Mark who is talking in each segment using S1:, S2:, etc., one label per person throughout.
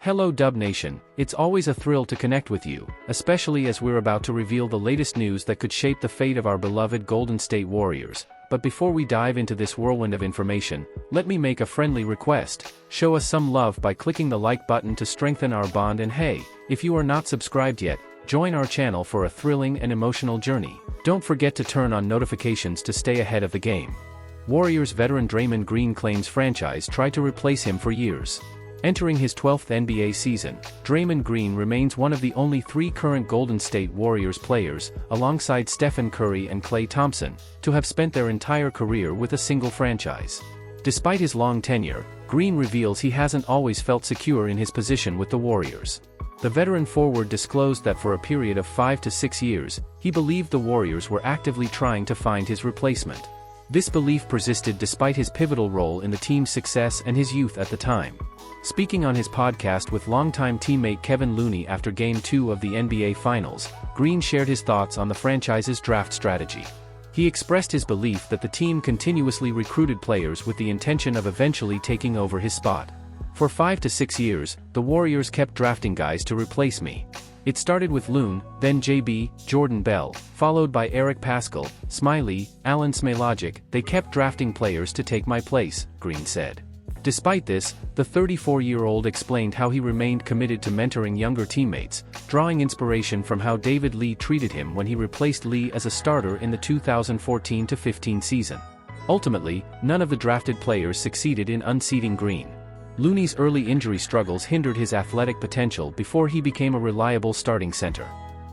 S1: Hello Dub Nation, it's always a thrill to connect with you, especially as we're about to reveal the latest news that could shape the fate of our beloved Golden State Warriors. But before we dive into this whirlwind of information, let me make a friendly request. Show us some love by clicking the like button to strengthen our bond, and hey, if you are not subscribed yet, join our channel for a thrilling and emotional journey. Don't forget to turn on notifications to stay ahead of the game. Warriors veteran Draymond Green claims franchise tried to replace him for years. Entering his 12th NBA season, Draymond Green remains one of the only three current Golden State Warriors players, alongside Stephen Curry and Klay Thompson, to have spent their entire career with a single franchise. Despite his long tenure, Green reveals he hasn't always felt secure in his position with the Warriors. The veteran forward disclosed that for a period of 5 to 6 years, he believed the Warriors were actively trying to find his replacement. This belief persisted despite his pivotal role in the team's success and his youth at the time. Speaking on his podcast with longtime teammate Kevin Looney after Game 2 of the NBA Finals, Green shared his thoughts on the franchise's draft strategy. He expressed his belief that the team continuously recruited players with the intention of eventually taking over his spot. For 5 to 6 years, the Warriors kept drafting guys to replace me. It started with Looney, then JB, Jordan Bell, followed by Eric Paschall, Smiley, Alen Smailagic. They kept drafting players to take my place, Green said. Despite this, the 34-year-old explained how he remained committed to mentoring younger teammates, drawing inspiration from how David Lee treated him when he replaced Lee as a starter in the 2014-15 season. Ultimately, none of the drafted players succeeded in unseating Green. Looney's early injury struggles hindered his athletic potential before he became a reliable starting center.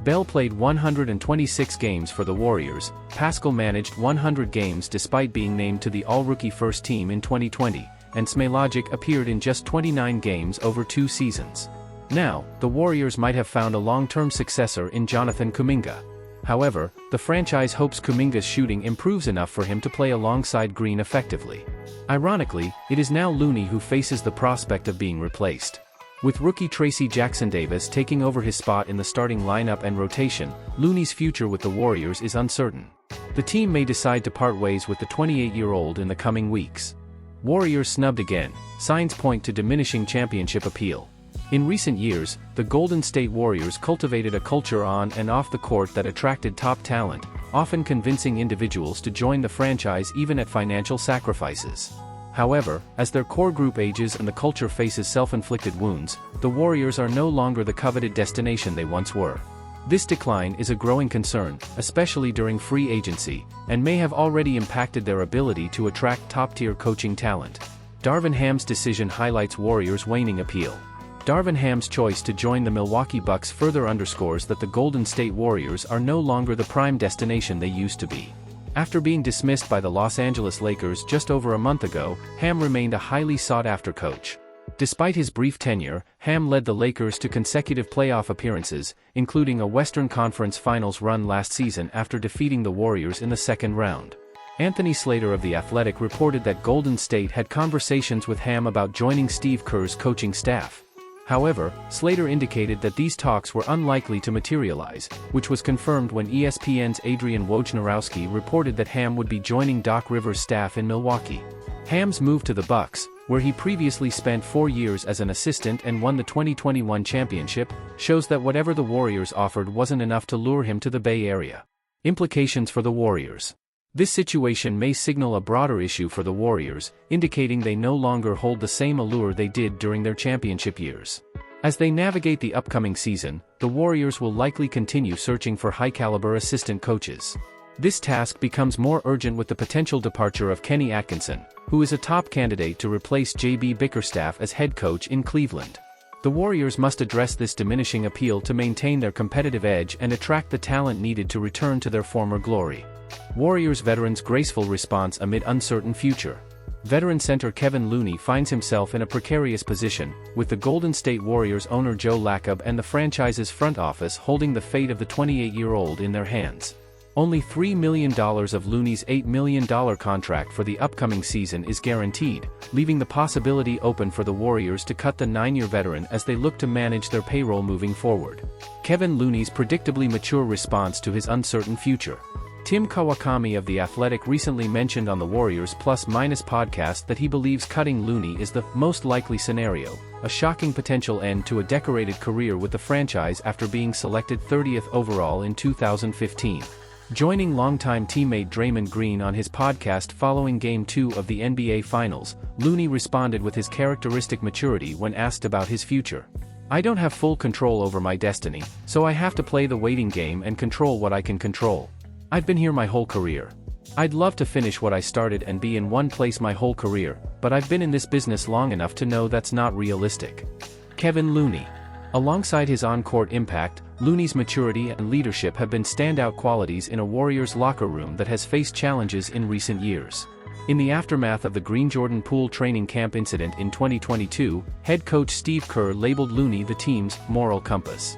S1: Bell played 126 games for the Warriors. Paschall managed 100 games despite being named to the All-Rookie First Team in 2020, and Smailagic appeared in just 29 games over 2 seasons. Now, the Warriors might have found a long-term successor in Jonathan Kuminga. However, the franchise hopes Kuminga's shooting improves enough for him to play alongside Green effectively. Ironically, it is now Looney who faces the prospect of being replaced. With rookie Tracy Jackson-Davis taking over his spot in the starting lineup and rotation, Looney's future with the Warriors is uncertain. The team may decide to part ways with the 28-year-old in the coming weeks. Warriors snubbed again. Signs point to diminishing championship appeal. In recent years, the Golden State Warriors cultivated a culture on and off the court that attracted top talent, often convincing individuals to join the franchise even at financial sacrifices. However, as their core group ages and the culture faces self-inflicted wounds, the Warriors are no longer the coveted destination they once were. This decline is a growing concern, especially during free agency, and may have already impacted their ability to attract top-tier coaching talent. Darvin Ham's decision highlights Warriors' waning appeal. Darvin Ham's choice to join the Milwaukee Bucks further underscores that the Golden State Warriors are no longer the prime destination they used to be. After being dismissed by the Los Angeles Lakers just over a month ago, Ham remained a highly sought-after coach. Despite his brief tenure, Ham led the Lakers to consecutive playoff appearances, including a Western Conference Finals run last season after defeating the Warriors in the second round. Anthony Slater of The Athletic reported that Golden State had conversations with Ham about joining Steve Kerr's coaching staff. However, Slater indicated that these talks were unlikely to materialize, which was confirmed when ESPN's Adrian Wojnarowski reported that Ham would be joining Doc Rivers' staff in Milwaukee. Ham's move to the Bucks, where he previously spent 4 years as an assistant and won the 2021 championship, shows that whatever the Warriors offered wasn't enough to lure him to the Bay Area. Implications for the Warriors. This situation may signal a broader issue for the Warriors, indicating they no longer hold the same allure they did during their championship years. As they navigate the upcoming season, the Warriors will likely continue searching for high-caliber assistant coaches. This task becomes more urgent with the potential departure of Kenny Atkinson, who is a top candidate to replace JB Bickerstaff as head coach in Cleveland. The Warriors must address this diminishing appeal to maintain their competitive edge and attract the talent needed to return to their former glory. Warriors veterans' graceful response amid uncertain future. Veteran center Kevin Looney finds himself in a precarious position, with the Golden State Warriors owner Joe Lacob and the franchise's front office holding the fate of the 28-year-old in their hands. Only $3 million of Looney's $8 million contract for the upcoming season is guaranteed, leaving the possibility open for the Warriors to cut the 9-year veteran as they look to manage their payroll moving forward. Kevin Looney's predictably mature response to his uncertain future. Tim Kawakami of The Athletic recently mentioned on the Warriors Plus Minus podcast that he believes cutting Looney is the most likely scenario, a shocking potential end to a decorated career with the franchise after being selected 30th overall in 2015. Joining longtime teammate Draymond Green on his podcast following Game 2 of the NBA Finals, Looney responded with his characteristic maturity when asked about his future. "I don't have full control over my destiny, so I have to play the waiting game and control what I can control. I've been here my whole career. I'd love to finish what I started and be in one place my whole career, but I've been in this business long enough to know that's not realistic." Kevin Looney. Alongside his on-court impact, Looney's maturity and leadership have been standout qualities in a Warriors locker room that has faced challenges in recent years. In the aftermath of the Green Jordan Poole training camp incident in 2022, head coach Steve Kerr labeled Looney the team's moral compass.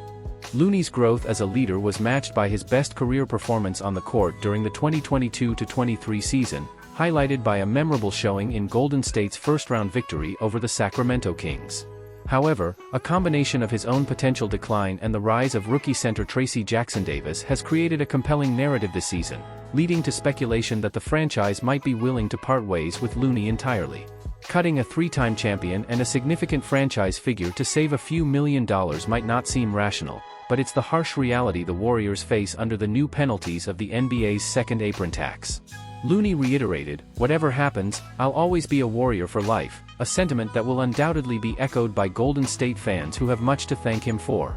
S1: Looney's growth as a leader was matched by his best career performance on the court during the 2022-23 season, highlighted by a memorable showing in Golden State's first-round victory over the Sacramento Kings. However, a combination of his own potential decline and the rise of rookie center Tracy Jackson-Davis has created a compelling narrative this season, leading to speculation that the franchise might be willing to part ways with Looney entirely. Cutting a three-time champion and a significant franchise figure to save a few $1 million might not seem rational, but it's the harsh reality the Warriors face under the new penalties of the NBA's second apron tax. Looney reiterated, "Whatever happens, I'll always be a Warrior for life," a sentiment that will undoubtedly be echoed by Golden State fans who have much to thank him for.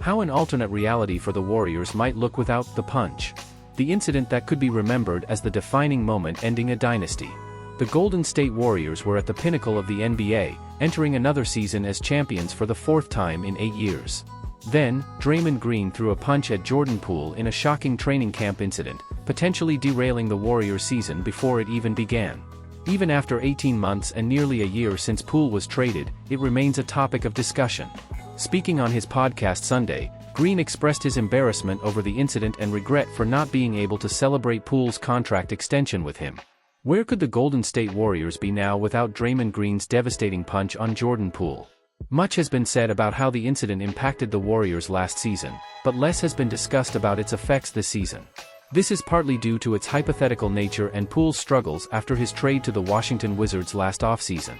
S1: How an alternate reality for the Warriors might look without the punch. The incident that could be remembered as the defining moment ending a dynasty. The Golden State Warriors were at the pinnacle of the NBA, entering another season as champions for the fourth time in 8 years. Then, Draymond Green threw a punch at Jordan Poole in a shocking training camp incident, potentially derailing the Warriors' season before it even began. Even after 18 months and nearly a year since Poole was traded, it remains a topic of discussion. Speaking on his podcast Sunday, Green expressed his embarrassment over the incident and regret for not being able to celebrate Poole's contract extension with him. Where could the Golden State Warriors be now without Draymond Green's devastating punch on Jordan Poole? Much has been said about how the incident impacted the Warriors last season, but less has been discussed about its effects this season. This is partly due to its hypothetical nature and Poole's struggles after his trade to the Washington Wizards last offseason.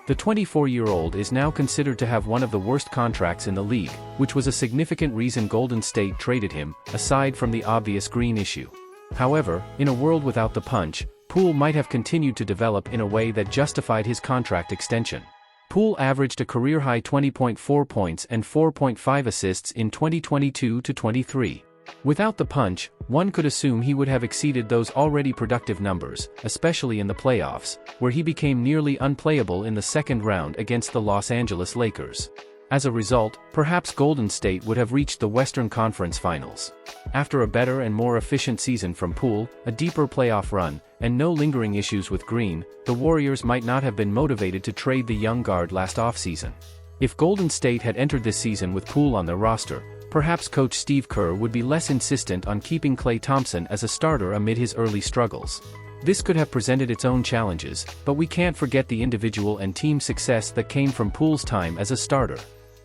S1: The 24-year-old is now considered to have one of the worst contracts in the league, which was a significant reason Golden State traded him, aside from the obvious Green issue. However, in a world without the punch, Poole might have continued to develop in a way that justified his contract extension. Poole averaged a career-high 20.4 points and 4.5 assists in 2022-23. Without the punch, one could assume he would have exceeded those already productive numbers, especially in the playoffs, where he became nearly unplayable in the second round against the Los Angeles Lakers. As a result, perhaps Golden State would have reached the Western Conference Finals. After a better and more efficient season from Poole, a deeper playoff run, and no lingering issues with Green, the Warriors might not have been motivated to trade the young guard last offseason. If Golden State had entered this season with Poole on their roster, perhaps coach Steve Kerr would be less insistent on keeping Klay Thompson as a starter amid his early struggles. This could have presented its own challenges, but we can't forget the individual and team success that came from Poole's time as a starter.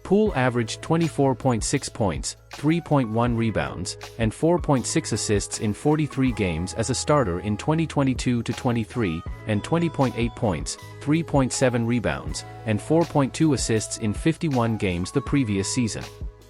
S1: Poole averaged 24.6 points, 3.1 rebounds, and 4.6 assists in 43 games as a starter in 2022-23, and 20.8 points, 3.7 rebounds, and 4.2 assists in 51 games the previous season.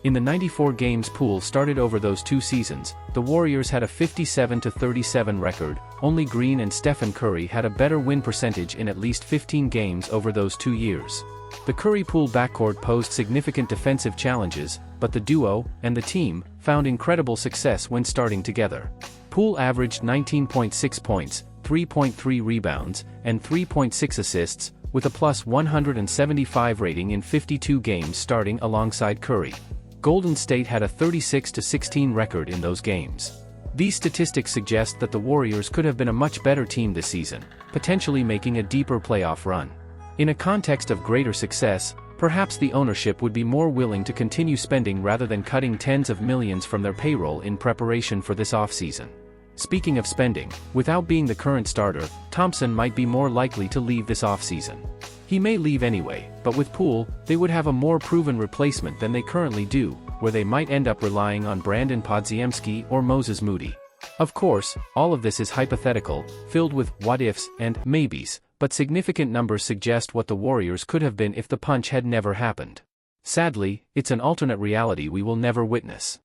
S1: In the 94 games Poole started over those two seasons, the Warriors had a 57-37 record. Only Green and Stephen Curry had a better win percentage in at least 15 games over those 2 years. The Curry-Poole backcourt posed significant defensive challenges, but the duo, and the team, found incredible success when starting together. Poole averaged 19.6 points, 3.3 rebounds, and 3.6 assists, with a plus 175 rating in 52 games starting alongside Curry. Golden State had a 36-16 record in those games. These statistics suggest that the Warriors could have been a much better team this season, potentially making a deeper playoff run. In a context of greater success, perhaps the ownership would be more willing to continue spending rather than cutting tens of millions from their payroll in preparation for this offseason. Speaking of spending, without being the current starter, Thompson might be more likely to leave this offseason. He may leave anyway, but with Poole, they would have a more proven replacement than they currently do, where they might end up relying on Brandon Podziemski or Moses Moody. Of course, all of this is hypothetical, filled with what-ifs and maybes, but significant numbers suggest what the Warriors could have been if the punch had never happened. Sadly, it's an alternate reality we will never witness.